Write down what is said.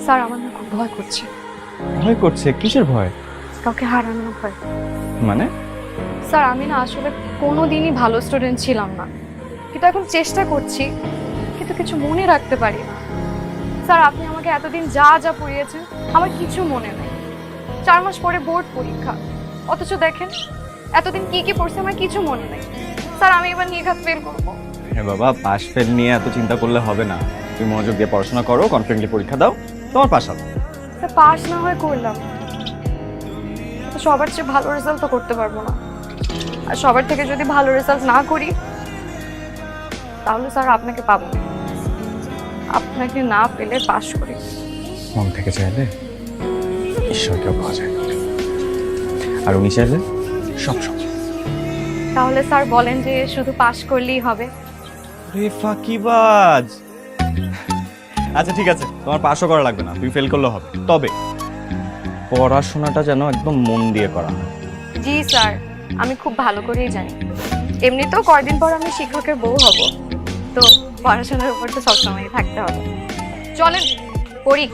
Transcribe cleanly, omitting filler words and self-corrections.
Sir আমার না খুব ভয় করছে। ভয় করছে? কিসের ভয়? কাউকে হারানোর ভয়। মানে? স্যার আমি না আসলে কোনোদিনই ভালো স্টুডেন্ট ছিলাম না, কিন্তু এখন চেষ্টা করছি, কিন্তু কিছু মনে রাখতে পারি না। স্যার আপনি আমাকে এতদিন যা যা পড়িয়েছেন আমার কিছু মনে নেই। 4 মাস পরে বোর্ড পরীক্ষা, অথচ দেখেন এতদিন কি কি পড়ছে আমার কিছু মনে নেই। স্যার আমি এবার নির্ঘাত ফেল করবো। হ্যাঁ বাবা, পাস ফেল নিয়ে এত চিন্তা করলে হবে না। তুমি মনোযোগ দিয়ে পড়াশোনা করো, কনফিডেন্টলি পরীক্ষা দাও, তোমার পাস হবে। স্যার পাস না হয় করলাম, তো সবার চেয়ে ভালো রেজাল্ট তো করতে পারবো না। আর সবার থেকে যদি ভালো রেজাল্ট না করি তাহলে স্যার আপনাকে পাবো না। আপনাকে না পেলে পাস করি। মন থেকে চাইলে ঈশ্বরকেও পাওয়া যায় না, আর উনি চাইলে সব সম্ভব। তাহলে স্যার বলেন যে শুধু পাস করলেই হবে? রে ফাঁকিবাজ! আচ্ছা ঠিক আছে, তোমার পাসও করা লাগবে না, তুমি ফেল করলে হবে, তবে পড়াশোনাটা যেন একদম মন দিয়ে করা হয়। জি স্যার, আমি খুব ভালো করেই জানি। এমনিতেও কয়দিন পর আমি শিক্ষকের বউ হব, তো পড়াশোনার উপর তো সবসময় থাকতে হবে। চলেন পড়ি।